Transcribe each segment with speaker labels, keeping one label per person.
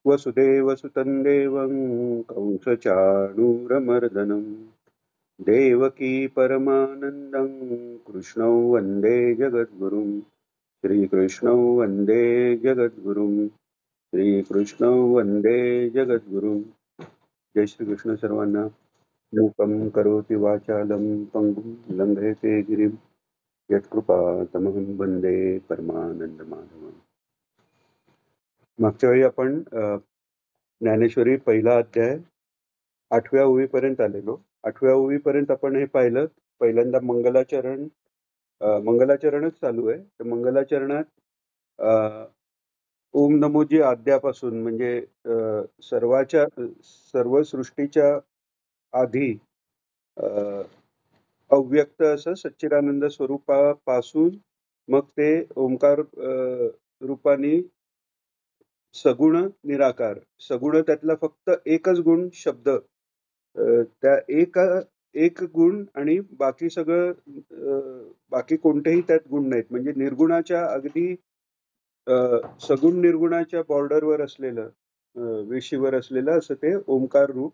Speaker 1: वसुदेवसुतं देवं कंसचाणूरमर्दनं देवकी परमानन्दं कृष्णौ वन्दे जगद्गुरुं श्रीकृष्णौ वन्दे जगद्गुरुं श्रीकृष्णौ वन्दे जगद्गुरुं. जय श्रीकृष्ण सर्वांना. मूकं करोति वाचालं पङ्गुं लङ्घयते गिरिं यत्कृपातमहं वन्दे परमानन्दमाधवम्. मागच्या वेळी आपण ज्ञानेश्वरी पहिला अध्याय 8व्या ओवीपर्यंत आलेलो. 8व्या ओवीपर्यंत आपण हे पाहिलं. पहिल्यांदा मंगलाचरणच चालू आहे. तर मंगलाचरणात अ, ओम नमोजी आद्यापासून म्हणजे सर्व सृष्टीच्या आधी अ, अव्यक्त असं सच्चिदानंद स्वरूपापासून मग ते ओंकार रूपाने सगुण निराकार. सगुण त्यातला फक्त एकच गुण शब्द. त्या एक गुण आणि बाकी सगळं बाकी कोणतेही त्यात गुण नाहीत. म्हणजे निर्गुणाच्या अगदी अ, सगुण निर्गुणाच्या बॉर्डरवर असलेलं वेशीवर असलेलं असं ते ओंकार रूप.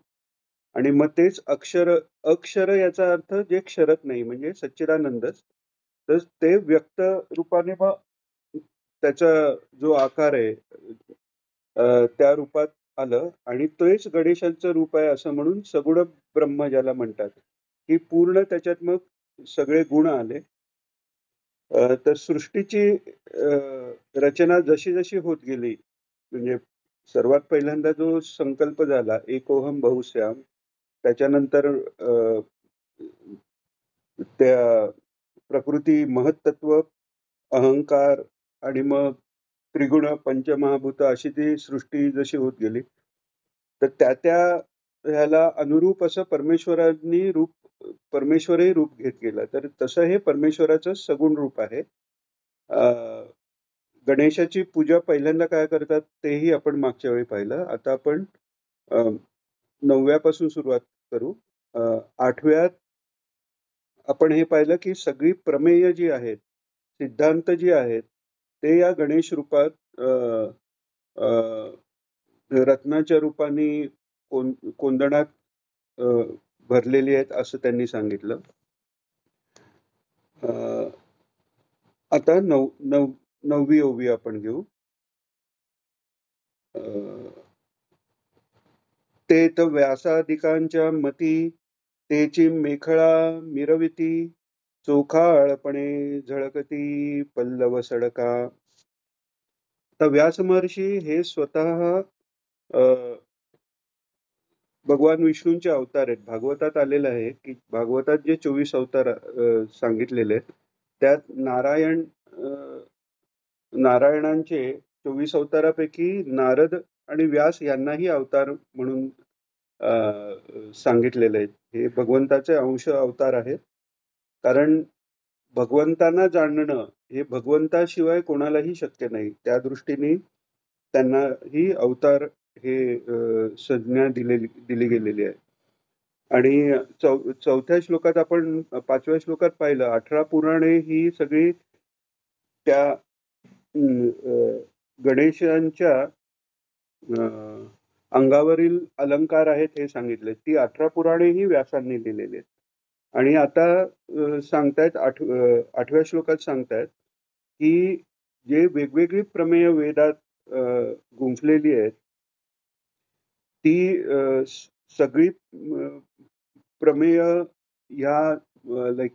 Speaker 1: आणि मग तेच अक्षर याचा अर्थ जे क्षरत नाही म्हणजे सच्चिदानंदच. तर ते व्यक्त रूपाने मग त्याचा जो आकार आहे त्या रूपात आलं आणि तेच गणेशांचं रूप आहे असं म्हणून सगुण ब्रह्म ज्याला म्हणतात, की पूर्ण त्याच्यात मग सगळे गुण आले. तर सृष्टीची रचना जशी होत गेली म्हणजे सर्वात पहिल्यांदा जो संकल्प झाला एकोहम बहुश्याम. त्याच्यानंतर त्या प्रकृती महत्तत्व अहंकार आणि मग त्रिगुण पंचमहाभूत अशी ती सृष्टी जशी होत गेली तर त्या ह्याला अनुरूप असं परमेश्वरही रूप घेत गेला. तर तसं हे परमेश्वराचं सगुण रूप आहे. गणेशाची पूजा पहिल्यांदा काय करतात तेही आपण मागच्या वेळी पाहिलं. आता आपण 9व्या पासून सुरुवात करू. 8व्यात आपण हे पाहिलं की सगळी प्रमेय जी आहेत, सिद्धांत जी आहेत, ते या गणेश रूपात रत्नाच्या रूपाने कोंदणात अ, भरलेली आहेत असं त्यांनी सांगितलं. आता 9वी ओवी आपण घेऊ. ते तर व्यासादिकांच्या मती तेची मेखळा मिरविती चोखाळपणे झळकती पल्लव सडका. तर व्यास महर्षी हे स्वतः अ, भगवान विष्णूंचे अवतार आहेत. भागवतात आलेलं आहे की भागवतात जे 24 अवतार सांगितलेले आहेत त्यात नारायणांचे 24 अवतारापैकी नारद आणि व्यास यांनाही अवतार म्हणून सांगितलेले आहेत. हे भगवंताचे अंश अवतार आहेत. कारण भगवंतांना जाणणं हे भगवंताशिवाय कोणालाही शक्य नाही. त्या दृष्टीने त्यांना ही अवतार हे संज्ञा दिली गेलेली आहे. आणि चौथ्या श्लोकात आपण 5व्या श्लोकात पाहिलं 18 पुराणे ही सगळी त्या गणेशांच्या अंगावरील अलंकार आहेत हे सांगितले. ती 18 पुराणे ही व्यासांनी लिहिलेली आहेत. आणि आता सांगतायत 8व्या श्लोकात सांगतायत की जे वेगवेगळी प्रमेय वेदात गुंफलेली आहेत ती सगळी प्रमेय ह्या लाईक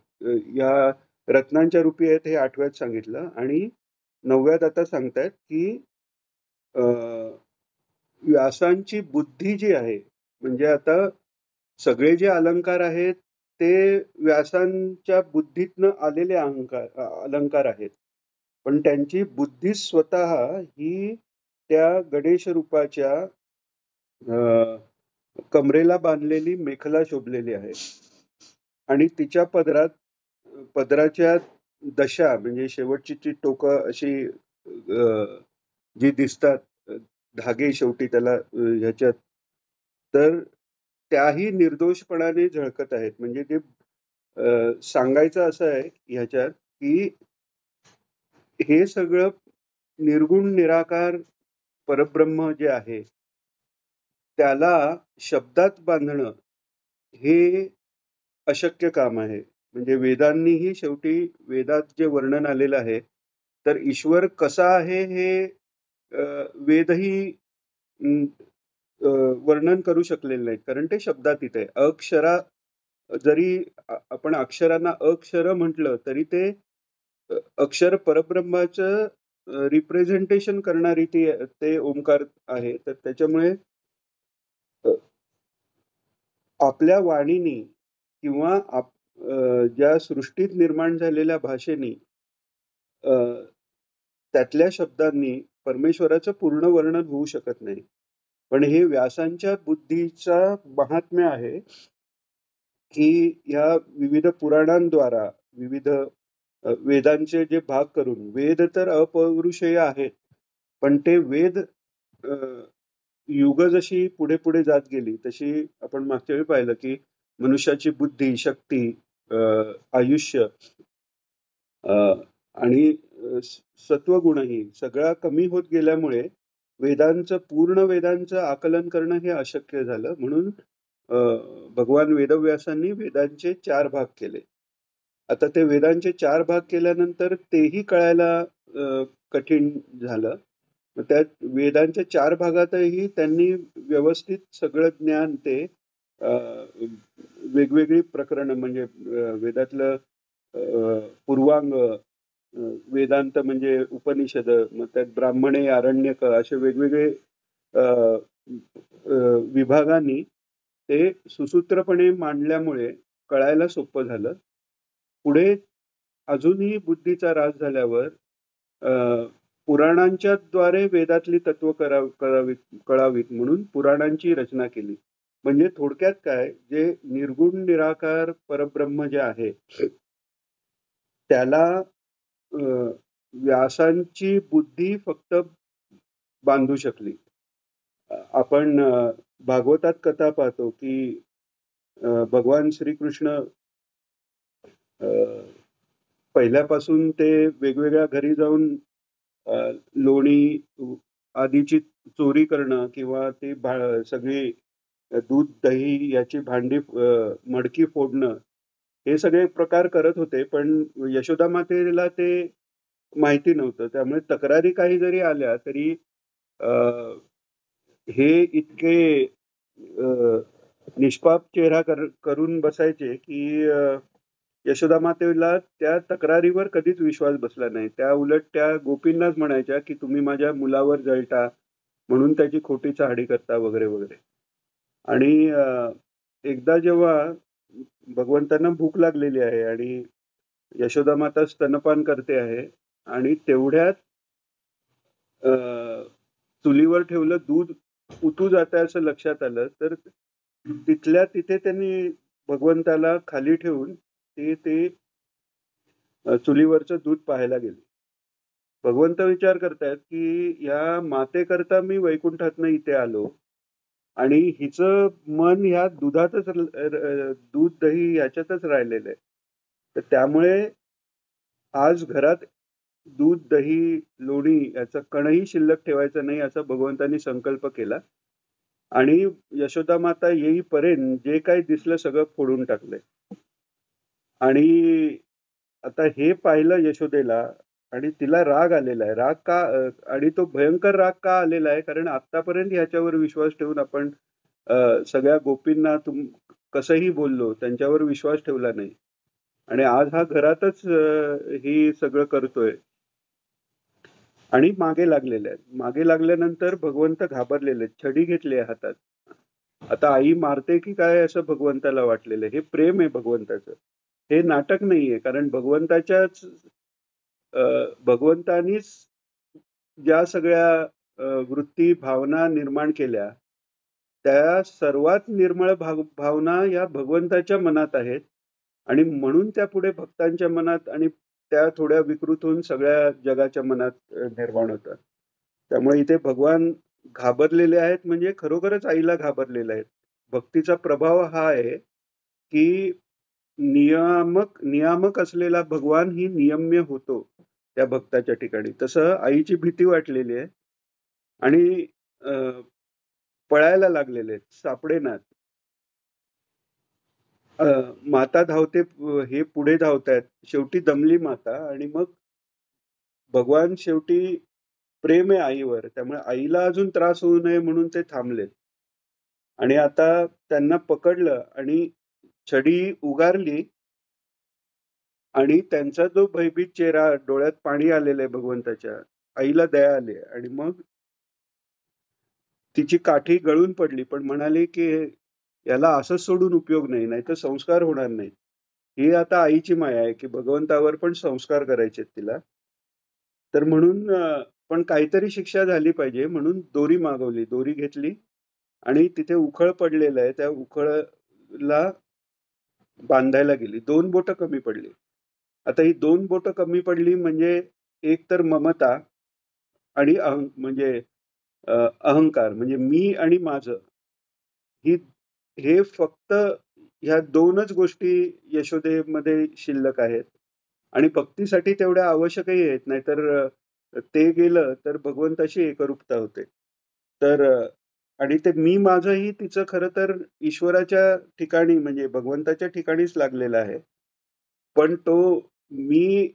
Speaker 1: या रत्नांच्या रूपी आहेत हे 8व्यात सांगितलं. आणि 9व्यात आता सांगतायत की व्यासांची बुद्धी जी आहे म्हणजे आता सगळे जे अलंकार आहेत ते व्यासांच्या बुद्धीतनं आलेले अलंकार आहेत. पण त्यांची बुद्धी स्वतः ही त्या गणेश रूपाच्या कमरेला बांधलेली मेखला शोभलेली आहे. आणि तिच्या पदराच्या दशा म्हणजे शेवटची जी टोकं अशी जी दिसतात धागे शेवटी त्याला ह्याच्यात तर त्याही निर्दोषपणाने झळकत आहेत. म्हणजे ते सांगायचं असं आहे ह्याच्यात की हे सगळं निर्गुण निराकार परब्रह्म जे आहे त्याला शब्दात बांधणं हे अशक्य काम आहे. म्हणजे वेदांनीही शेवटी वेदात जे वर्णन आलेलं आहे, तर ईश्वर कसा आहे हे अ, वेदही अं, अ, वर्णन करू शकलेले नाहीत. कारण ते शब्दातीत आहे. जरी आपण अक्षरांना अक्षर म्हटलं, तरी ते अक्षर परब्रह्माचं रिप्रेझेंटेशन करणारी ते ओंकार आहे. तर त्याच्यामुळे अ, आपल्या वाणीनी किंवा ज्या सृष्टीत निर्माण झालेल्या भाषेनी अ, त्यातल्या शब्दांनी परमेश्वराचं पूर्ण वर्णन होऊ शकत नाही. पण हे व्यासांच्या बुद्धीचा महात्म्य आहे, की ह्या विविध पुराणांद्वारा, विविध वेदांचे जे भाग करून वेद तर अपौरुषेय आहेत, पण ते वेद अ, युग जशी पुढे-पुढे जात गेली, तशी आपण मागच्या वेळी पाहिलं, की मनुष्याची बुद्धी, शक्ती, अ, आयुष्य अ, आणि सत्वगुणही सगळा कमी होत गेल्यामुळे पूर्ण वेदांचं आकलन करणं हे अशक्य झालं. म्हणून अ, भगवान वेदव्यासांनी वेदांचे 4 भाग केले. आता ते वेदांचे 4 भाग केल्यानंतर तेही कळायला कठीण झालं. मग त्या वेदांच्या 4 भागातही त्यांनी व्यवस्थित सगळं ज्ञान ते अ, वेगवेगळी प्रकरणं म्हणजे वेदातलं पूर्वांग, वेदांत म्हणजे उपनिषद, मग त्यात ब्राह्मणे, आरण्यक असे वेगवेगळे अ, अ, विभागांनी ते सुसूत्रपणे मांडल्यामुळे कळायला सोपं झालं. पुढे अजूनही बुद्धीचा ऱ्हास झाल्यावर अ, पुराणांच्या द्वारे वेदातली तत्व कळावीत म्हणून पुराणांची रचना केली. म्हणजे थोडक्यात काय, जे निर्गुण निराकार परब्रह्म जे आहे, त्याला अ, व्यासांची बुद्धी फक्त बांधू शकली. आपण भागवतात कथा पाहतो, की भगवान श्रीकृष्ण अ, पहिल्यापासून ते वेगवेगळ्या घरी जाऊन अ, लोणी आदीची चोरी करणं किंवा ती सगळी दूध, दही याची भांडी मडकी फोडणं, हे सगळे प्रकार करत होते. पण यशोदा मातेला ते माहिती नव्हतं. त्यामुळे तक्रारी काही जरी आल्या तरी अ, हे इतके निष्पाप चेहरा करून बसायचे, की यशोदा मातेला त्या तक्रारीवर कधीच विश्वास बसला नाही. त्या उलट त्या गोपींनाच म्हणायच्या, की तुम्ही माझ्या मुलावर जळता, म्हणून त्याची खोटी चहाडी करता वगैरे, वगैरे. आणि एकदा जेव्हा भगवंतांना भूक लागलेली आहे आणि यशोदा माता स्तनपान करते आहे आणि तेवढ्यात अ, चुलीवर ठेवलं दूध उतू जातंय असं लक्षात आलं, तर तिथल्या तिथे त्यांनी भगवंताला खाली ठेवून ते चुलीवरचं दूध पाहायला गेले. भगवंत विचार करतायत, की या मातेकरता मी वैकुंठातनं इथे आलो आणि हिचं मन ह्या दुधातच दूध, दही ह्याच्यातच राहिलेलं आहे. तर त्यामुळे आज घरात दूध, दही, लोणी याचा कणही शिल्लक ठेवायचा नाही असा भगवंतांनी संकल्प केला आणि यशोदा माता येईपर्यंत जे काही दिसलं सगळं फोडून टाकलंय. आणि आता हे पाहिलं यशोदेला आणि तिला राग आलेला आहे. आणि तो भयंकर राग का आलेला आहे? कारण आत्तापर्यंत ह्याच्यावर विश्वास ठेवून आपण सगळ्या गोपींना कसंही बोललो, त्यांच्यावर विश्वास ठेवला नाही. आणि आज हा घरातच ही सगळं करतोय. आणि मागे लागलेले आहेत. मागे लागल्यानंतर भगवंत घाबरलेले आहेत. छडी घेतली आहे हातात. आता आई मारते की काय असं भगवंताला वाटलेलं आहे. हे प्रेम आहे भगवंताचं. हे नाटक नाहीये. कारण भगवंतानीच ज्या सगळ्या वृत्ती, भावना निर्माण केल्या, त्या सर्वात निर्मळ भावना या भगवंताच्या मनात आहेत आणि म्हणून त्या पुढे भक्तांच्या मनात आणि त्या थोड्या विकृत होऊन सगळ्या जगाच्या मनात निर्माण होतात. त्यामुळे इथे भगवान घाबरलेले आहेत म्हणजे खरोखरच आईला घाबरलेले आहेत. भक्तीचा प्रभाव हा आहे, की नियामक असलेला भगवान ही नियम्य होतो त्या भक्ताच्या ठिकाणी. तसं आईची भीती वाटलेली आहे आणि पळायला लागलेले आहेत, सापडेनात. माता धावते, हे पुढे धावतायत. शेवटी दमली माता आणि मग भगवान शेवटी प्रेम आहे आईवर. त्यामुळे आईला अजून त्रास होऊ नये म्हणून ते थांबलेत. आणि आता त्यांना पकडलं आणि छडी उगारली आणि त्यांचा जो भयभीत चेहरा, डोळ्यात पाणी आलेलं आहे भगवंताच्या, आईला दया आली आणि मग तिची काठी गळून पडली, पण म्हणाली की याला असंच सोडून उपयोग नाही, नाहीतर संस्कार होणार नाहीत. ही आता आईची माया आहे की भगवंतावर पण संस्कार करायचे तिला. तर म्हणून पण काहीतरी शिक्षा झाली पाहिजे म्हणून दोरी मागवली. दोरी घेतली आणि तिथे उखळ पडलेलं आहे, त्या उखळला बांधायला गेली. 2 बोटं कमी पडली. आता ही 2 बोटं कमी पडली म्हणजे एक तर ममता आणि म्हणजे अहंकार, म्हणजे मी आणि माझं, ही हे फक्त ह्या 2च गोष्टी यशोदेमध्ये शिल्लक आहेत आणि भक्तीसाठी तेवढ्या आवश्यकही आहेत. नाहीतर ते गेलं तर भगवंताशी एकरूपता होते. तर आणि ते मी माझंही तिचं खरं तर ईश्वराच्या ठिकाणी म्हणजे भगवंताच्या ठिकाणीच लागलेलं आहे. पण तो मी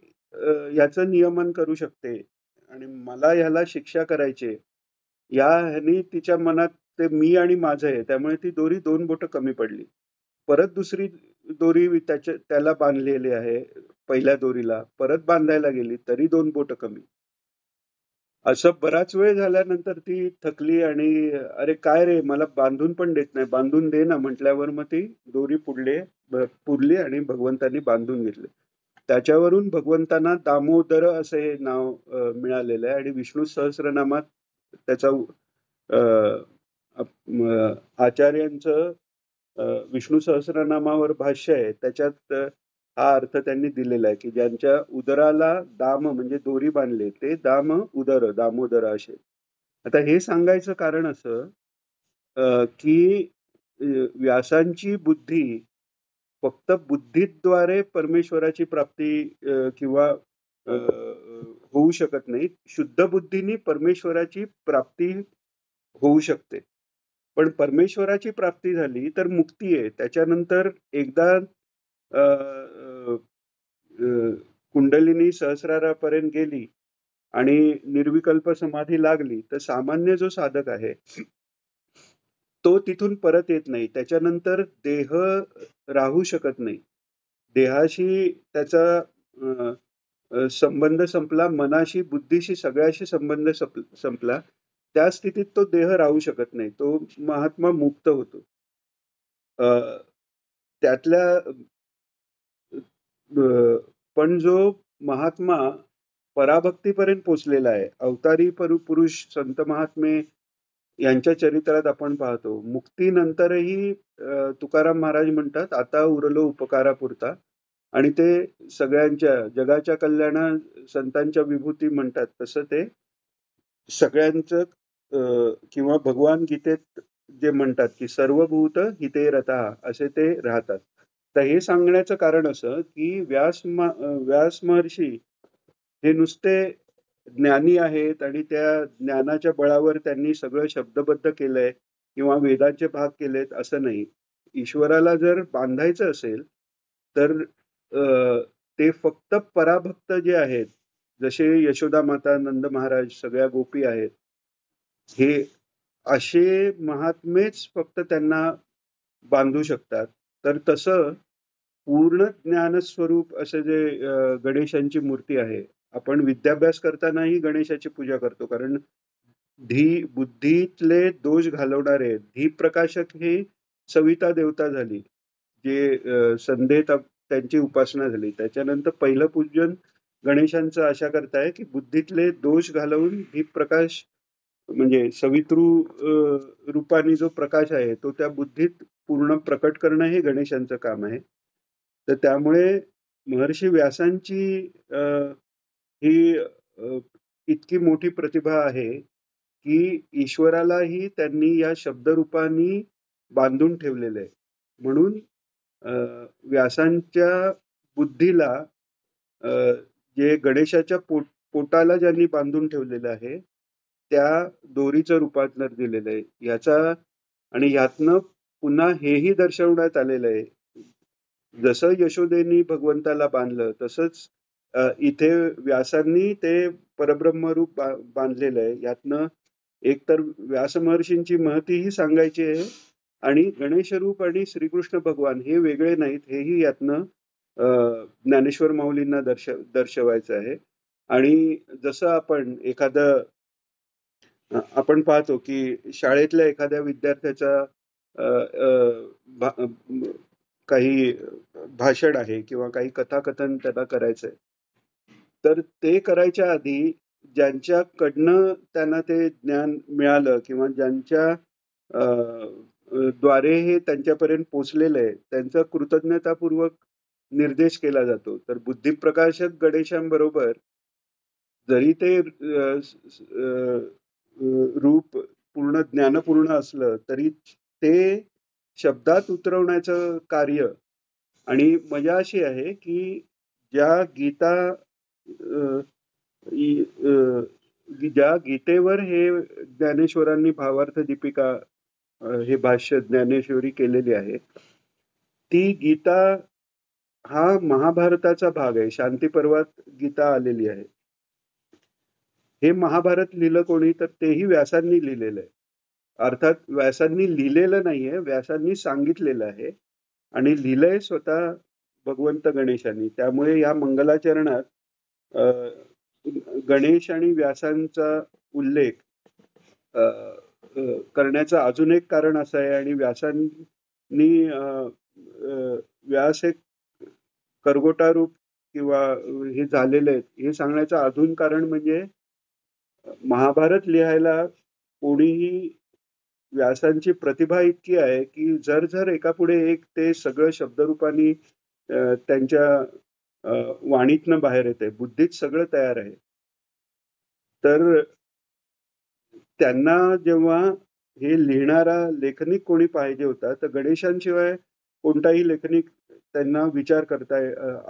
Speaker 1: याचं नियमन करू शकते आणि मला ह्याला शिक्षा करायची आहे, या ह्यानी तिच्या मनात ते मी आणि माझं आहे. त्यामुळे ती दोरी 2 बोटं कमी पडली. परत दुसरी दोरी त्याला बांधलेली आहे पहिल्या दोरीला. परत बांधायला गेली तरी 2 बोटं कमी. असं बराच वेळ झाल्यानंतर ती थकली आणि "अरे काय रे, मला बांधून पण देत नाही, बांधून दे ना" म्हटल्यावर मग ती दोरी पुरली आणि भगवंतांनी बांधून घेतली. त्याच्यावरून भगवंतांना दामोदर असं हे नाव मिळालेलं आहे आणि विष्णू सहस्रनामात त्याचा आचार्यांचं विष्णू सहस्रनामावर भाष्य आहे. त्याच्यात हा अर्थ त्यांनी दिलेला आहे की ज्यांच्या उदराला दाम म्हणजे दोरी बांधले ते दाम उदर, दामोदर असे. आता हे सांगायचं कारण असं की व्यासांची बुद्धी फक्त बुद्धीद्वारे परमेश्वराची प्राप्ती किंवा होऊ शकत नाही. शुद्ध बुद्धीने परमेश्वराची प्राप्ती होऊ शकते. पण परमेश्वराची प्राप्ती झाली तर मुक्ती आहे. त्याच्यानंतर एकदा अ, अ, अ, कुंडलिनी सहस्रारापर्यंत गेली आणि निर्विकल्प समाधी लागली, तर सामान्य जो साधक आहे, तो तिथून परत येत नाही. त्याच्यानंतर देह राहू शकत नाही. देहाशी त्याचा अ, संबंध संपला, मनाशी, बुद्धीशी, सगळ्याशी संबंध संपला. त्या स्थितीत तो देह राहू शकत नाही. तो महात्मा मुक्त होतो. अ, त्यातल्या पण जो महात्मा पराभक्तीपर्यंत पोहोचलेला आहे, अवतारी पुरुष, संत महात्मे यांच्या चरित्रात आपण पाहतो. मुक्तीनंतरही तुकाराम महाराज म्हणतात, "आता उरलो उपकारापुरता" आणि ते सगळ्यांच्या जगाच्या कल्याणा संतांच्या विभूती म्हणतात. तसं ते सगळ्यांचं किंवा भगवान गीतेत जे म्हणतात, की "सर्वभूत हिते रतः" असे ते राहतात. तर हे सांगण्याचं कारण असं, की व्यास महर्षी हे नुसते ज्ञानी आहेत आणि त्या ज्ञानाच्या बळावर त्यांनी सगळं शब्दबद्ध केलंय किंवा वेदाचे भाग केलेत असं नाही. ईश्वराला जर बांधायचं असेल तर ते फक्त पराभक्त जे आहेत, जसे यशोदा माता, नंद महाराज, सगळ्या गोपी आहेत, हे असे महात्मेच फक्त त्यांना बांधू शकतात. तर तसं पूर्ण ज्ञानस्वरूप असं जे गणेशांची मूर्ती आहे, आपण विद्याभ्यास करतानाही गणेशाची पूजा करतो. कारण बुद्धीतले दोष घालवणारे धीप्रकाशक ही सविता देवता झाली. जे संध्येत त्यांची उपासना झाली. त्याच्यानंतर पहिलं पूजन गणेशांचं अशा करता आहे, की बुद्धीतले दोष घालवून दीपप्रकाश म्हणजे सवितृ रूपाने जो प्रकाश आहे, तो त्या बुद्धीत पूर्ण प्रकट करणं हे गणेशांचं काम आहे. तर त्यामुळे महर्षी व्यासांची ही इतकी मोठी प्रतिभा आहे, की ईश्वरालाही त्यांनी या शब्दरूपाने बांधून ठेवलेलं आहे. म्हणून अ, व्यासांच्या बुद्धीला अ, जे गणेशाच्या पोटाला ज्यांनी बांधून ठेवलेलं आहे, त्या दोरीचं रूपांतर दिलेलं आहे. आणि ह्यातनं पुन्हा हेही दर्शवण्यात आलेलं आहे, जसं यशोदेनी भगवंताला बांधलं तसंच इथे व्यासांनी ते परब्रह्मरूप बांधलेलं आहे. यातनं एकतर व्यास महर्षींची महतीही सांगायची आहे आणि गणेशरूप आणि श्रीकृष्ण भगवान हे वेगळे नाहीत हेही यातनं ज्ञानेश्वर माऊलींना दर्शवायचं आहे. आणि जसं आपण पाहतो की शाळेतल्या एखाद्या विद्यार्थ्याचा अ, अ, काही भाषण आहे किंवा काही कथाकथन त्याला करायचंय. तर ते करायच्या आधी ज्यांच्याकडनं त्यांना ते ज्ञान मिळालं किंवा ज्यांच्या अ, द्वारे हे त्यांच्यापर्यंत पोहोचलेलं आहे, त्यांचा कृतज्ञतापूर्वक निर्देश केला जातो. तर बुद्धिप्रकाशक गणेशांबरोबर जरी ते रूप ज्ञानपूर्ण असलं, तरी ते शब्दात उतरवण्याचं कार्य आणि मजा अशी आहे, की ज्या गीता अ, ई अ, ज्या गीतेवर हे ज्ञानेश्वरांनी भावार्थ दीपिका हे भाष्य ज्ञानेश्वरी केलेली आहे. ती गीता हा महाभारताचा भाग आहे. शांती पर्वात गीता आलेली आहे. हे महाभारत लिहिलं कोणी तर तेही व्यासांनी लिहिलेलं आहे. अर्थात व्यासांनी लिहिलेलं नाहीये, व्यासांनी सांगितलेलं आहे आणि लिहिलंय स्वतः भगवंत गणेशांनी. त्यामुळे या मंगलाचरणात अ, गणेश आणि व्यासांचा उल्लेख अ, करण्याचं अजून एक कारण असं आहे आणि व्यासांनी व्यास हे करगोटा रूप किंवा हे झालेले आहेत, हे सांगण्याचं अजून कारण म्हणजे महाभारत लिहायला कोणीही व्यासांची प्रतिभा इतकी आहे, की जर एकापुढे एक ते सगळं शब्दरूपाने त्यांच्या वाणीतनं बाहेर येतंय. बुद्धीत सगळं तयार आहे. तर त्यांना जेव्हा हे लिहिणारा लेखनिक कोणी पाहिजे होता, तर गणेशांशिवाय कोणताही लेखनिक त्यांना विचार करता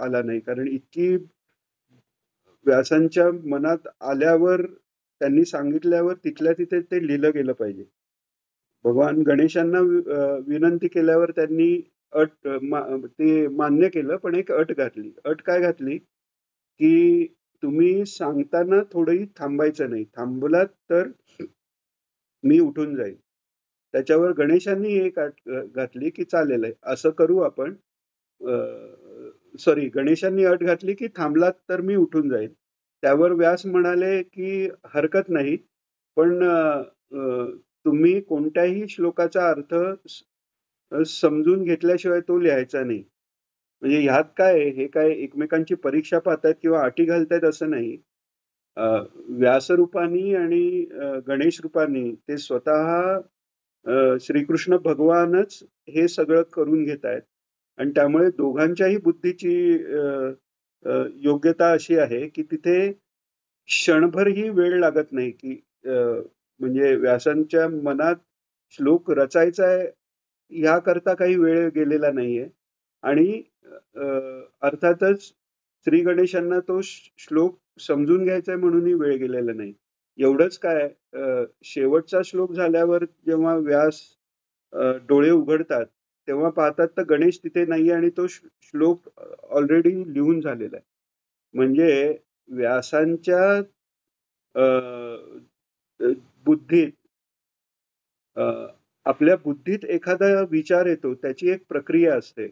Speaker 1: आला नाही. कारण इतकी व्यासांच्या मनात आल्यावर, त्यांनी सांगितल्यावर तिथल्या तिथे ते लिहिलं गेलं पाहिजे. भगवान गणेशांना विनंती केल्यावर त्यांनी ते मान्य केलं, पण एक अट घातली. अट काय घातली, की तुम्ही सांगताना थोडंही थांबायचं नाही. थांबलात तर मी उठून जाईल. त्याच्यावर गणेशांनी एक अट घातली, की चालेल आहे. असं करू आपण. सॉरी गणेशांनी अट घातली, की थांबलात तर मी उठून जाईल. त्यावर व्यास म्हणाले, की हरकत नाही. पण तुम्ही कोणत्याही श्लोकाचा अर्थ समजून घेतल्याशिवाय तो लिहायचा नाही. म्हणजे ह्यात काय आहे, हे काय एकमेकांची परीक्षा पाहतायत किंवा अटी घालतायत असं नाही. अ, व्यासरूपानी आणि गणेश रूपानी ते स्वतः श्रीकृष्ण भगवानच हे सगळं करून घेतायत आणि त्यामुळे दोघांच्याही बुद्धीची योग्यता अशी आहे, की तिथे क्षणभरही वेळ लागत नाही, की म्हणजे व्यासांच्या मनात श्लोक रचायचा आहे, याकरता काही वेळ गेलेला नाहीये आणि अ, अर्थातच श्री गणेशांना तो श्लोक समजून घ्यायचा आहे म्हणूनही वेळ गेलेला नाही. एवढंच काय शेवटचा श्लोक झाल्यावर जेव्हा व्यास डोळे उघडतात, तेव्हा पाहतात तर गणेश तिथे नाहीये आणि तो श्लोक ऑलरेडी लिहून झालेला आहे. म्हणजे व्यासांच्या अ, अ, बुद्धीत अ, आपल्या बुद्धीत एखादा विचार येतो, त्याची एक प्रक्रिया असते,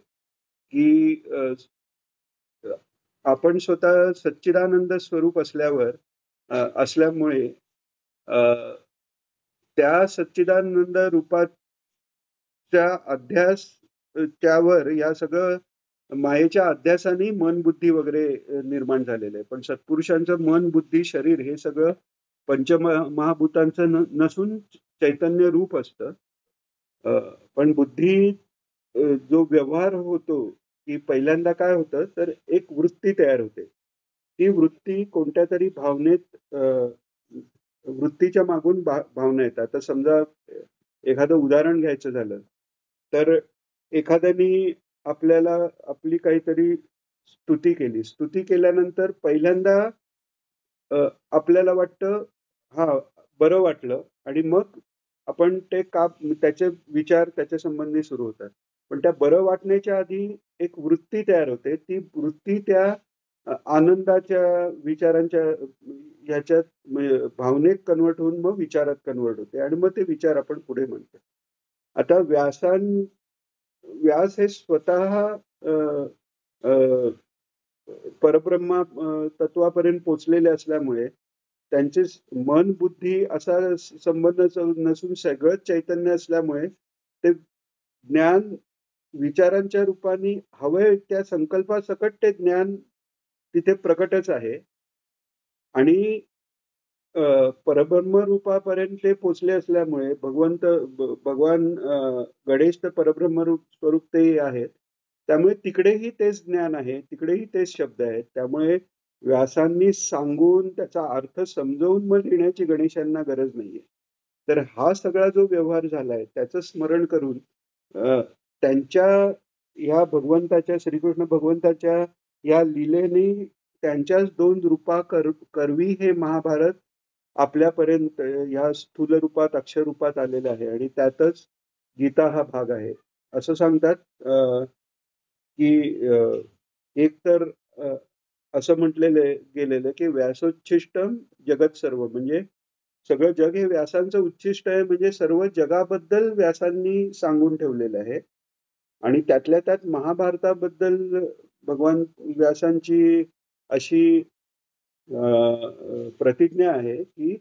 Speaker 1: की आपण स्वतः सच्चिदानंद स्वरूप असल्यामुळे अ, त्या सच्चिदानंद रूपाच्या त्यावर या सगळं मायेच्या अध्यासाने मन, बुद्धी वगैरे निर्माण झालेलं आहे. पण सत्पुरुषांचं मन, बुद्धी, शरीर हे सगळं महाभूतांचं नसून चैतन्य रूप असतं. अ, पण बुद्धी जो व्यवहार होतो, की पहिल्यांदा काय होतं, तर एक वृत्ती तयार होते. ती वृत्ती कोणत्यातरी भावनेत वृत्तीच्या मागून भावना येतात. तर समजा एखादं उदाहरण घ्यायचं झालं, तर एखाद्याने आपल्याला आपली काहीतरी स्तुती केली. स्तुती केल्यानंतर पहिल्यांदा अ, आपल्याला वाटतं हां, बरं वाटलं आणि मग आपण ते का त्याचे विचार त्याच्या संबंधी सुरू होतात. पण त्या बरं वाटण्याच्या आधी एक वृत्ती तयार होते. ती वृत्ती त्या आनंदाच्या विचारांच्या ह्याच्यात भावनेत कन्व्हर्ट होऊन मग विचारात कन्व्हर्ट होते आणि मग ते विचार आपण पुढे म्हणतो. आता व्यास हे स्वतः अ, अ, परब्रह्मा तत्वापर्यंत पोहोचलेले असल्यामुळे त्यांचे मन, बुद्धी असा संबंध नसून सगळंच चैतन्य असल्यामुळे ते ज्ञान विचारांच्या रूपाने हवंय त्या संकल्पासकट ते ज्ञान तिथे प्रकटच आहे आणि परब्रह्म रूपापर्यंत ते पोचले असल्यामुळे भगवान गणेश तर परब्रह्म रूप स्वरूप ते आहेत. त्यामुळे तिकडेही तेच ज्ञान आहे, तिकडेही तेच शब्द आहेत. त्यामुळे व्यासांनी सांगून त्याचा अर्थ समजावून मग लिहिण्याची गणेशांना गरज नाहीये. तर हा सगळा जो व्यवहार झालाय त्याचं स्मरण करून अ, त्यांच्या ह्या भगवंताच्या श्रीकृष्ण भगवंताच्या या लीलेने त्यांच्याच 2 करवी हे महाभारत आपल्यापर्यंत या स्थूल रूपात, अक्षर रूपात आलेलं आहे आणि त्यातच गीता हा भाग आहे. असं सांगतात की एक तर असं म्हटलेलं गेलेलं की व्यासोच्छिष्टम जगत सर्व म्हणजे सगळं जग हे व्यासांचं उच्छिष्ट आहे म्हणजे सर्व जगाबद्दल व्यासांनी सांगून ठेवलेलं आहे. आणि त्यातल्या त्यात महाभारताबद्दल भगवान व्यासांची अशी प्रतिज्ञा आहे की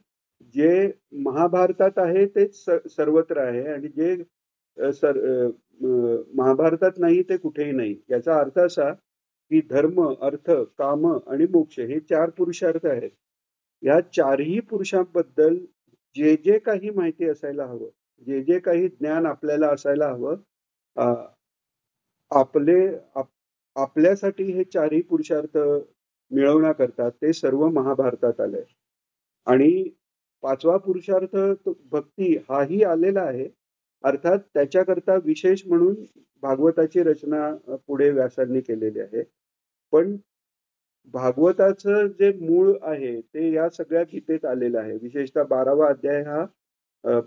Speaker 1: जे महाभारतात आहे तेच सर्वत्र आहे आणि जे महाभारतात नाही ते कुठेही नाही. याचा अर्थ असा की धर्म, अर्थ, काम आणि मोक्ष हे 4 पुरुषार्थ आहेत. या चारही पुरुषांबद्दल जे जे काही माहिती असायला हवं, जे जे काही ज्ञान आपल्याला असायला हवं, अ, आपले आप आपल्यासाठी हे चारही पुरुषार्थ मिळवण्याकरता ते सर्व महाभारतात आलंय. आणि 5वा पुरुषार्थ तो भक्ती हाही आलेला आहे. अर्थात त्याच्याकरता विशेष म्हणून भागवताची रचना पुढे व्यासांनी केलेली आहे. पण भागवताचं जे मूळ आहे ते या सगळ्या गीतेत आलेलं आहे. विशेषतः 12वा अध्याय हा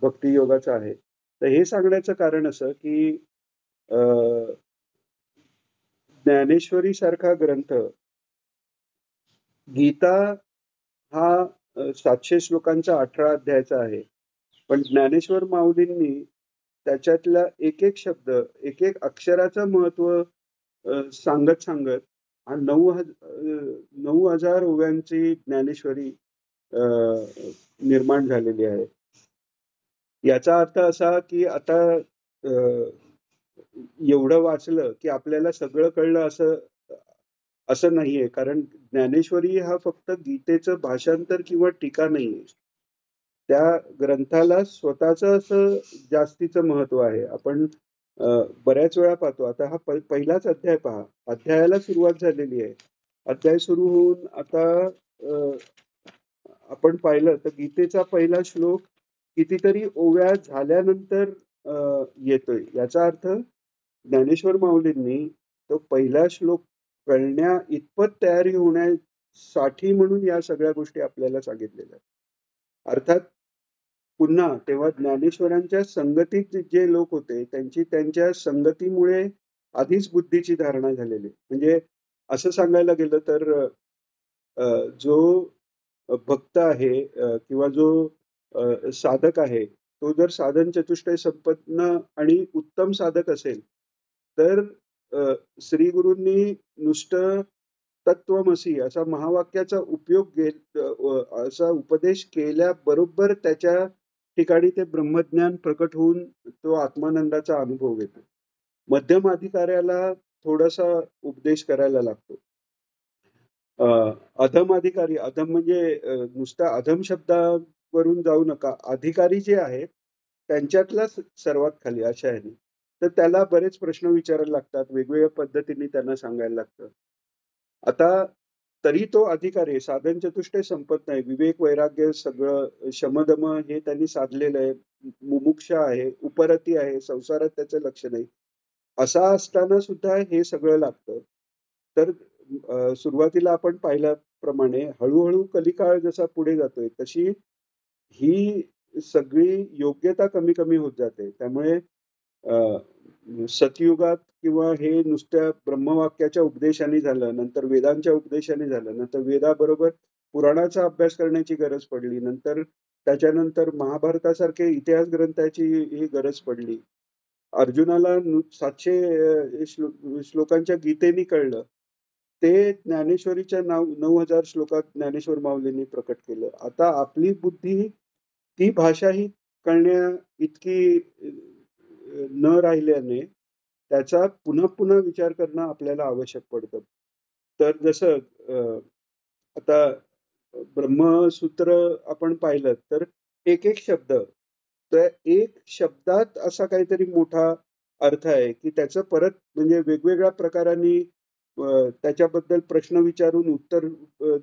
Speaker 1: भक्तियोगाचा आहे. तर हे सांगण्याचं कारण असं की अ, ज्ञानेश्वरी सारखा ग्रंथ गीता हा 700 श्लोकांचा 18 अध्यायाचा आहे. पण ज्ञानेश्वर माऊलींनी त्याच्यातला एक-एक शब्द, एक-एक अक्षराचं महत्त्व सांगत 9,000 ओव्यांची ज्ञानेश्वरी अ, निर्माण झालेली आहे. याचा अर्थ असा, की आता एवढं वाचलं, की आपल्याला सगळं कळलं असं नाहीये. कारण ज्ञानेश्वरी हा फक्त गीतेचं भाषांतर किंवा टीका नाहीये. त्या ग्रंथाला स्वतःचं असं जास्तीचं महत्त्व आहे. आपण बऱ्याच वेळा पाहतो. आता हा पहिलाच अध्याय पहा. अध्यायाला सुरुवात झालेली आहे. अध्याय सुरू होऊन आता अ, आपण पाहिलं तर गीतेचा पहिला श्लोक कितीतरी ओव्या झाल्यानंतर येतोय. याचा अर्थ ज्ञानेश्वर माऊलींनी तो पहिला श्लोक कळण्या इतपत तयारी होण्यासाठी म्हणून या सगळ्या गोष्टी आपल्याला सांगितलेल्या आहेत. अर्थात पुन्हा तेव्हा ज्ञानेश्वरांच्या संगतीत जे लोक होते त्यांची त्यांच्या संगतीमुळे आधीच बुद्धीची धारणा झालेली. म्हणजे असं सांगायला गेलं तर जो भक्त आहे किंवा जो साधक आहे, तो जर साधन चतुष्टय संपन्न आणि उत्तम साधक असेल, तर श्री गुरूंनी नुसतं तत्त्वमसी असा महावाक्याचा उपयोग असा उपदेश केल्याबरोबर त्याच्या ठिकाणी ते ब्रह्मज्ञान प्रकट होऊन तो आत्मानंदाचा अनुभव घेतो. मध्यम अधिकाऱ्याला थोडासा उपदेश करायला लागतो. अ, अधम अधिकारी, अधम म्हणजे नुसता अधम शब्दावरून जाऊ नका. अधिकारी जे आहेत, त्यांच्यातला सर्वात खाली अशा ह्याने. तर त्याला बरेच प्रश्न विचारायला लागतात. वेगवेगळ्या पद्धतीने त्यांना सांगायला लागतं. आता तरी तो अधिकारी आहे. साधन चतुष्टय संपत नाही. विवेक, वैराग्य सगळं शमदम हे त्यांनी साधलेलं आहे. मुमुक्ष आहे, उपरती आहे, संसारात त्याचं लक्ष नाही. असा असताना सुद्धा हे सगळं लागतं. तर सुरुवातीला आपण पाहिल्याप्रमाणे हळू-हळू कलिकाळ जसा पुढे जातोय, तशी ही सगळी योग्यता कमी कमी होत जाते. त्यामुळे सतयुगात किंवा हे नुसत्या ब्रह्मवाक्याच्या उपदेशाने झालं, नंतर वेदांच्या उपदेशाने झालं, नंतर वेदाबरोबर पुराणाचा अभ्यास करण्याची गरज पडली, नंतर त्याच्यानंतर महाभारतासारखे इतिहास ग्रंथाची ही गरज पडली. अर्जुनाला 700 श्लोकांच्या गीतेने कळलं. ते ज्ञानेश्वरीच्या 9,000 श्लोकात ज्ञानेश्वर माऊलींनी प्रकट केलं. आता आपली बुद्धी ती भाषा ही कळण्या इतकी न राहिल्याने त्याचा पुन्हा विचार करणं आपल्याला आवश्यक पडतं. तर जसं आता ब्रह्मसूत्र आपण पाहिलं तर एक शब्द, तर एक शब्दात असा काहीतरी मोठा अर्थ आहे, की त्याचं परत म्हणजे वेगवेगळ्या प्रकारांनी त्याच्याबद्दल प्रश्न विचारून उत्तर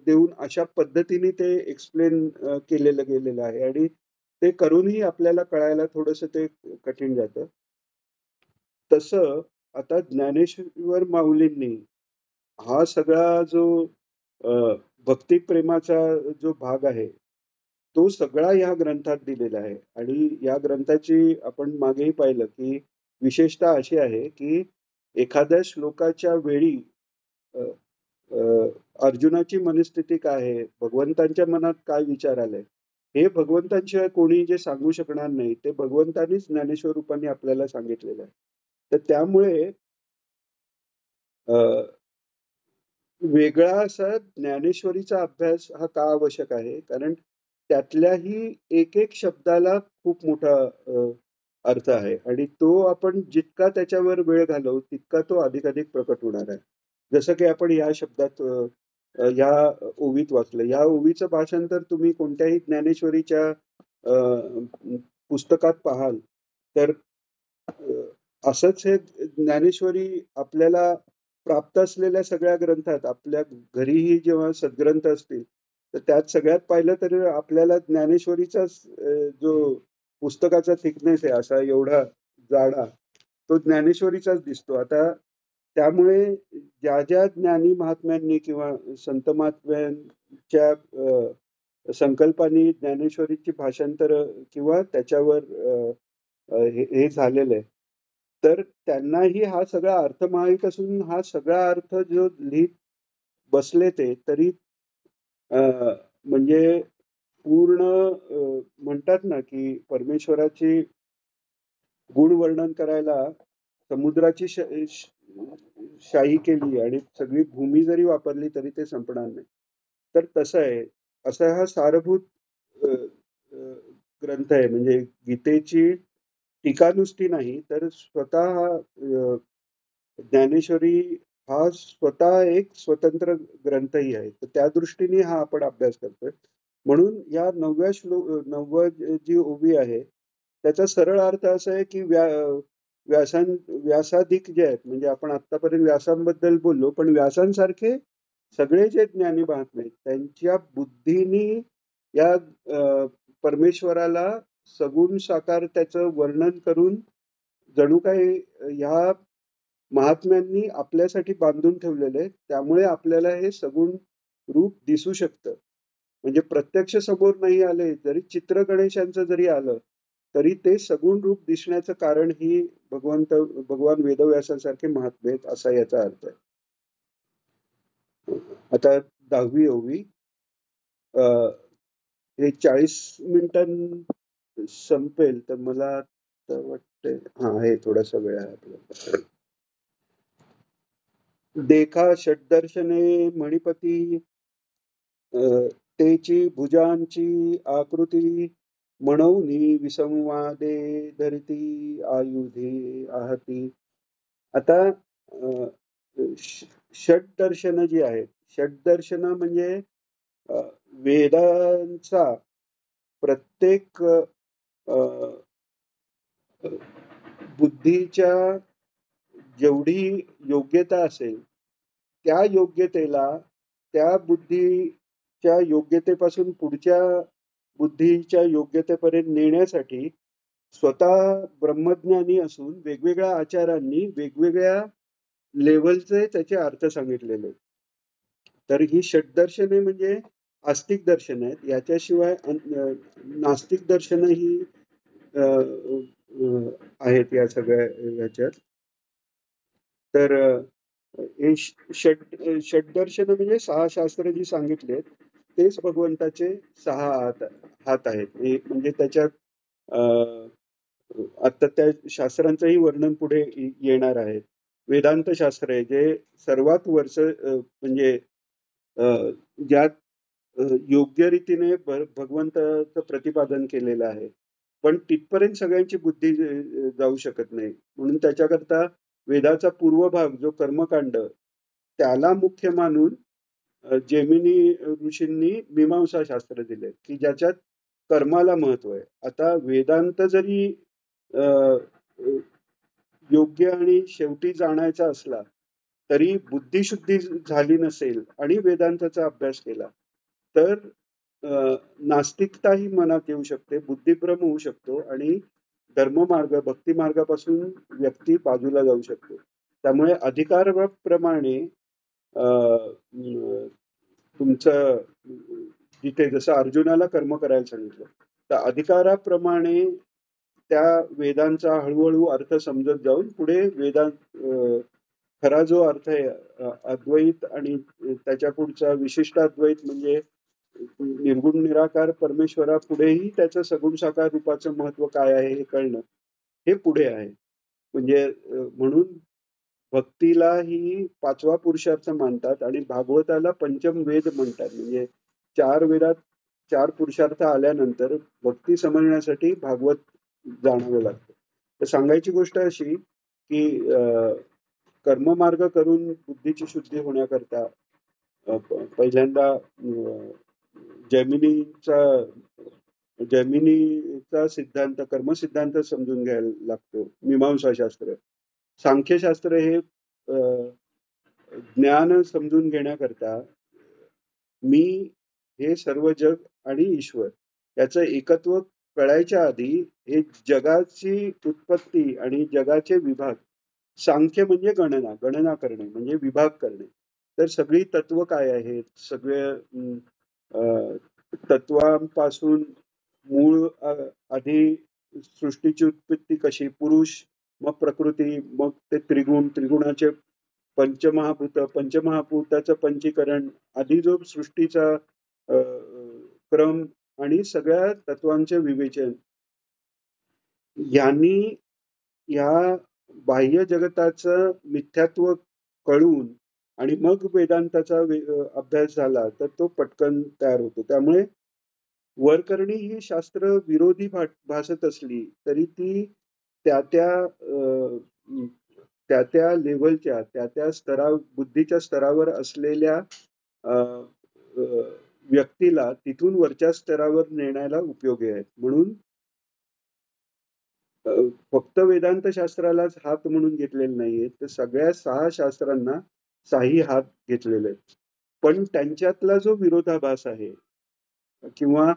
Speaker 1: देऊन अशा पद्धतीने ते एक्सप्लेन केलेलं गेलेलं आहे आणि ते करूनही आपल्याला कळायला थोडंसं ते कठीण जातं. तसं आता ज्ञानेश्वर माऊलींनी हा सगळा जो अ, भक्तिप्रेमाचा जो भाग आहे, तो सगळा ह्या ग्रंथात दिलेला आहे आणि या ग्रंथाची आपण मागेही पाहिलं, की विशेषतः अशी आहे, की एखाद्या श्लोकाच्या वेळी अ, अ, अर्जुनाची मनस्थिती काय आहे, भगवंतांच्या मनात काय विचार आलाय, हे भगवंतांशिवाय कोणी जे सांगू शकणार नाही, ते भगवंतांनीच ज्ञानेश्वर रूपाने आपल्याला सांगितलेलं आहे. तर त्यामुळे अ, वेगळा असा ज्ञानेश्वरीचा अभ्यास हा का आवश्यक आहे? कारण त्यातल्याही एक शब्दाला खूप मोठा अर्थ आहे आणि तो आपण जितका त्याच्यावर वेळ घालवू, तितका तो अधिकाधिक प्रकट होणार आहे. जसं की आपण या शब्दात या ओवीत वाचलं. या ओवीचं भाषांतर तुम्ही कोणत्याही ज्ञानेश्वरीच्या अ, पुस्तकात पाहाल, तर असंच हे ज्ञानेश्वरी आपल्याला प्राप्त असलेल्या सगळ्या ग्रंथात आपल्या घरीही जेव्हा सद्ग्रंथ असतील, तर त्यात सगळ्यात पाहिलं तर आपल्याला ज्ञानेश्वरीचाच जो पुस्तकाचा थिकनेस आहे असा एवढा जाडा, तो ज्ञानेश्वरीचाच दिसतो. आता त्यामुळे ज्या ज्ञानी महात्म्यांनी किंवा संत महात्म्यांच्या संकल्पांनी ज्ञानेश्वरीची भाषांतर किंवा त्याच्यावर हे झालेलं आहे. तर त्यांनाही हा सगळा अर्थ माहीत असून हा सगळा अर्थ जो लिहित बसले ते तरी अ, म्हणजे पूर्ण म्हणतात ना, की परमेश्वराची गुण वर्णन करायला समुद्राची शाही केली आणि सगळी भूमी जरी वापरली तरी ते संपणार नाही. तर तसं आहे. असा हा सारभूत अ, अ, ग्रंथ आहे म्हणजे गीतेची टीका नुसती नाही, तर स्वतः हा ज्ञानेश्वरी हा स्वतः एक स्वतंत्र ग्रंथही आहे. तर त्या दृष्टीने हा आपण अभ्यास करतोय. म्हणून या 90 जी ओवी आहे, त्याचा सरळ अर्थ असा आहे, की व्यासाधिक जे आहेत, म्हणजे आपण आत्तापर्यंत व्यासांबद्दल बोललो, पण व्यासांसारखे सगळे जे ज्ञानी महात्मे आहेत, त्यांच्या बुद्धीनी या परमेश्वराला सगुण साकार त्याचं वर्णन करून जणू काही ह्या महात्म्यांनी आपल्यासाठी बांधून ठेवलेलं आहे. त्यामुळे आपल्याला हे सगुण रूप दिसू शकतं. म्हणजे प्रत्यक्ष समोर नाही आले, जरी चित्र गणेशांचं जरी आलं, तरी ते सगुण रूप दिसण्याचं कारण ही भगवान वेदव्यासांसारखे महात्मे आहेत, असा याचा अर्थ आहे. आता 10वी ओवी. अ, हे 40 मिनिटांत संपेल, तर मला तर वाटतंय हां, आहे थोडासा वेळ आहे आपल्याला. देखा षड्दर्शने मणिपती तेची भुजांची आकृती म्हणूनी विसंवादे धरिती आयुधे आहती. आता षड्दर्शन जी आहेत, षड्दर्शन म्हणजे अ, वेदांचा प्रत्येक अ, बुद्धीच्या जेवढी योग्यता असेल, त्या योग्यतेला त्या बुद्धीच्या योग्यतेपासून पुढच्या बुद्धीच्या योग्यतेपर्यंत नेण्यासाठी स्वतः ब्रह्मज्ञानी असून वेगवेगळ्या आचारांनी वेगवेगळ्या लेव्हलचे त्याचे अर्थ सांगितलेले आहेत. तर ही षड्दर्शने म्हणजे आस्तिक दर्शन आहेत. याच्याशिवाय नास्तिक दर्शनही अ, अ, आहेत या सगळ्या ह्याच्यात. तर हे षड्दर्शन म्हणजे 6 शास्त्र जी सांगितली आहेत, तेच भगवंताचे 6 हात हात आहेत. म्हणजे त्याच्यात अ, आता त्या शास्त्रांचंही वर्णन पुढे येणार आहे. वेदांत शास्त्र आहे, जे सर्वात म्हणजे अ, ज्यात योग्य रीतीने भगवंताचं प्रतिपादन केलेलं आहे. पण तिथपर्यंत सगळ्यांची बुद्धी जाऊ शकत नाही. म्हणून त्याच्याकरता वेदाचा पूर्व भाग जो कर्मकांड, त्याला मुख्य मानून जैमिनी ऋषींनी मीमांसा शास्त्र दिलंय, की ज्याच्यात कर्माला महत्व आहे. आता वेदांत जरी अ, अ, योग्य आणि शेवटी जाणायचा असला, तरी बुद्धिशुद्धी झाली नसेल आणि वेदांताचा अभ्यास केला, तर नास्तिकताही मनात येऊ शकते, बुद्धिभ्रम होऊ शकतो आणि धर्ममार्ग, भक्तिमार्गापासून व्यक्ती बाजूला जाऊ शकते. त्यामुळे अधिकाराप्रमाणे अ, अ, तुमचं जिथे जसं अर्जुनाला कर्म करायला सांगितलं, तर अधिकाराप्रमाणे त्या वेदांचा हळूहळू अर्थ समजत जाऊन पुढे खरा जो अर्थ आहे अद्वैत आणि त्याच्या पुढचा विशिष्ट अद्वैत म्हणजे निर्गुण निराकार परमेश्वरा पुढेही त्याचं सगुण साकार रूपाचं महत्व काय आहे हे कळणं, हे पुढे आहे. म्हणजे म्हणून भक्तीला ही 5वा पुरुषार्थ मानतात आणि भागवताला पंचम वेद म्हणतात. म्हणजे 4 वेदात 4 पुरुषार्थ आल्यानंतर भक्ती समजण्यासाठी भागवत जाणावं लागतं. तर सांगायची गोष्ट अशी, की कर्ममार्ग करून बुद्धीची शुद्धी होण्याकरता पहिल्यांदा जैमिनीचा जैमिनीचा सिद्धांत, कर्मसिद्धांत समजून घ्यायला लागतो. मीमांसाशास्त्र. सांख्यशास्त्र हे ज्ञान समजून घेण्याकरता मी, हे सर्व जग आणि ईश्वर याचं एकत्व कळायच्या आधी हे जगाची उत्पत्ती आणि जगाचे विभाग, सांख्य म्हणजे गणना करणे म्हणजे विभाग करणे. तर सगळी तत्व काय आहेत, सगळे तत्वांपासून मूळ आधी सृष्टीची उत्पत्ती कशी, पुरुष, मग प्रकृती, मग ते त्रिगुण, त्रिगुणाचे पंचमहाभूत, पंचमहाभूताचं पंचीकरण, आधी जो सृष्टीचा क्रम आणि सगळ्या तत्वांचे विवेचन, यांनी या बाह्य जगताचं मिथ्यात्व कळून आणि मग वेदांताचा अभ्यास झाला तर तो पटकन तयार होतो. त्यामुळे वरकरणी ही शास्त्र विरोधी भासत असली तरी ती त्या त्या त्या त्या लेव्हलच्या, त्या त्या बुद्धीच्या स्तरावर असलेल्या व्यक्तीला तिथून वरच्या स्तरावर नेण्याला उपयोगी आहेत. म्हणून फक्त वेदांत शास्त्रालाच हात म्हणून घेतलेले नाहीये, तर सगळ्या 6 शास्त्रांना 6ही हात घेतलेले आहेत. पण त्यांच्यातला जो विरोधाभास आहे किंवा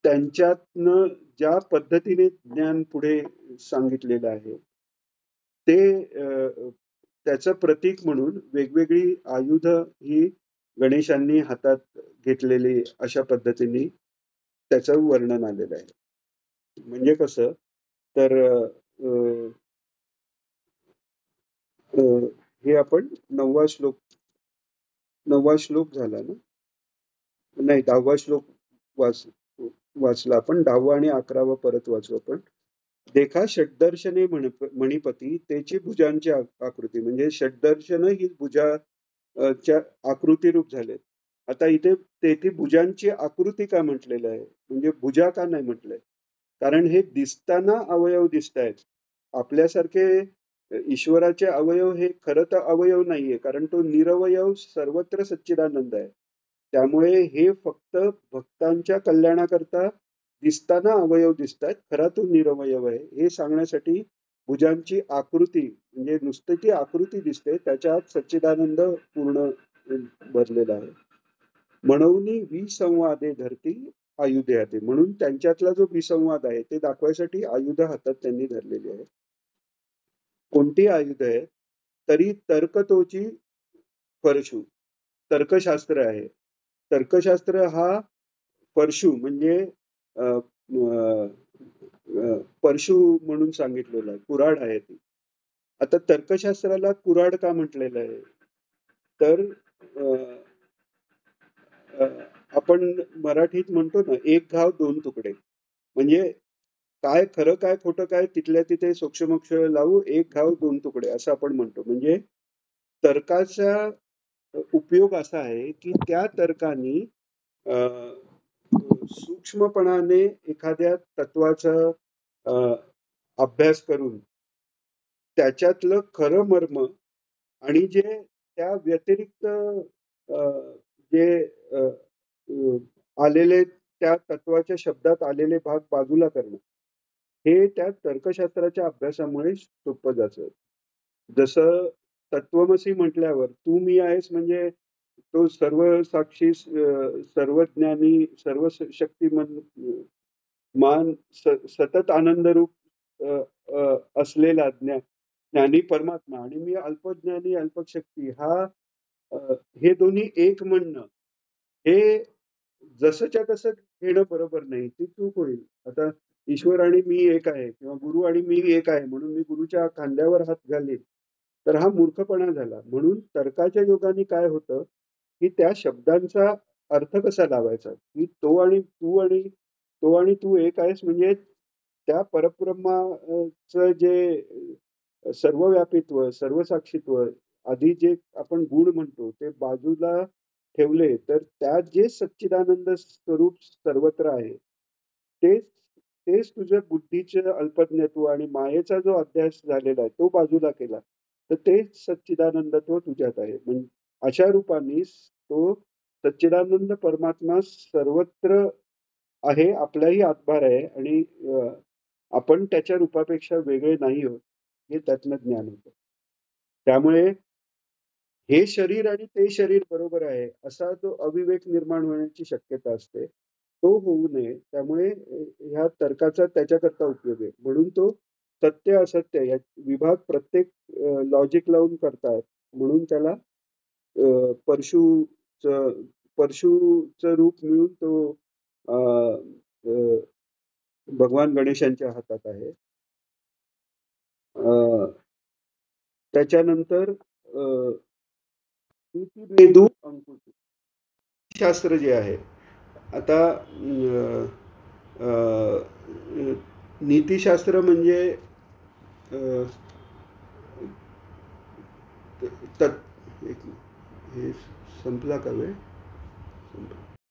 Speaker 1: त्यांच्यातनं ज्या पद्धतीने ज्ञान पुढे सांगितलेलं आहे, ते त्याचं प्रतीक म्हणून वेगवेगळी आयुध ही गणेशांनी हातात घेतलेली अशा पद्धतीने त्याचं वर्णन आलेलं आहे. म्हणजे कसं, तर हे आपण 9वा श्लोक झाला ना? नाही, 10वा श्लोक वाचला आपण. 10वा आणि 11वा परत वाचू आपण. देखा षड्दर्शने मणिपती तेची भुजांची आकृती. म्हणजे षड्दर्शन ही च्या आकृतीरूप झालेत. आता इथे तेथे भुजांची आकृती का म्हटलेलं आहे, म्हणजे भुजा का नाही म्हटलंय? कारण हे दिसताना अवयव दिसतायत. आपल्यासारखे ईश्वराचे अवयव हे खरं तर अवयव नाहीये, कारण तो निरवयव सर्वत्र सच्चिदानंद आहे. त्यामुळे हे फक्त भक्तांच्या कल्याणाकरता दिसताना अवयव दिसतायत, खरा तो निरवयव आहे हे सांगण्यासाठी भुजांची आकृती, म्हणजे नुसती ती आकृती दिसते, त्याच्यात सच्चिदानंद पूर्ण भरलेला आहे. म्हणून विसंवादे धरती आयुधे हाते. म्हणून त्यांच्यातला जो विसंवाद आहे ते दाखवायसाठी आयुध हातात त्यांनी धरलेली आहे. कोणती आयुध आहे? तरी तर्कतोची परशु. तर्कशास्त्र आहे. तर्कशास्त्र हा परशु म्हणजे अ, अ, परशु म्हणून सांगितलेलं आहे. कुऱ्हाड आहे ती. आता तर्कशास्त्राला कुऱ्हाड का म्हटलेलं आहे? तर अ, अ, आपण मराठीत म्हणतो ना, "एक घाव दोन तुकडे." म्हणजे काय खरं काय खोटं काय तिथल्या तिथे सोक्षमोक्ष लावू, एक घाव दोन तुकडे असं आपण म्हणतो. म्हणजे तर्काचा उपयोग असा आहे, की त्या तर्कानी अ, सूक्ष्मपणाने एखाद्या तत्वाचा अ, अभ्यास करून त्याच्यातलं खरं मर्म आणि जे त्या व्यतिरिक्त जे अ, अ, आलेले त्या तत्वाच्या शब्दात आलेले भाग बाजूला करणं, हे त्या तर्कशास्त्राच्या अभ्यासामुळे सोपं जातं. जसं तत्त्वमसी म्हटल्यावर तू मी आहेस म्हणजे तो सर्व साक्षी सर्वज्ञानी, शक्तिमान मान सतत आनंदरूप अ, असलेला ज्ञानी परमात्मा आणि मी अल्पज्ञानी, अल्पशक्ती अ, हे दोन्ही एक म्हणणं, हे जसंच्या तसं घेणं बरोबर नाही. ती चूक होईल. आता ईश्वर आणि मी एक आहे किंवा गुरु आणि मी एक आहे म्हणून मी गुरुच्या खांद्यावर हात घालीन, तर हा मूर्खपणा झाला. म्हणून तर्काच्या योगाने काय होतं, की त्या शब्दांचा अर्थ कसा लावायचा, की तो आणि तू एक आहेस म्हणजे त्या परब्रह्माचं जे सर्वव्यापीत्व, सर्वसाक्षीत्व आधी जे आपण गुण म्हणतो ते बाजूला ठेवले, तर त्यात जे सच्चिदानंद स्वरूप सर्वत्र आहे, तेच तेच तुझ्या बुद्धीचं अल्पज्ञत्व आणि मायेचा जो अध्यास झालेला आहे, तो बाजूला केला. तर तेच सच्चिदानंदत्व तुझ्यात आहे. म्हणजे अशा रूपाने तो सच्चिदानंद परमात्मा सर्वत्र आहे, आपलाही हातभार आहे आणि आपण त्याच्या रूपापेक्षा वेगळे नाही आहोत, हे त्यातनं ज्ञान होतं. त्यामुळे हे शरीर आणि ते शरीर बरोबर आहे, असा जो अविवेक निर्माण होण्याची शक्यता असते, तो होऊ नये. त्यामुळे ह्या तर्काचा त्याच्याकरता उपयोग आहे. म्हणून तो सत्य, असत्य या विभाग प्रत्येक लॉजिक लावून करतात. म्हणून त्याला परशुचं परशुचं रूप मिळून तो अ, अ, भगवान गणेशांच्या हातात आहे. अ, त्याच्यानंतर नीतिभेदू अंकुश शास्त्र जे आहे आता नीतिशास्त्र म्हणजे अ, तत् एक हे संपला का वेळ?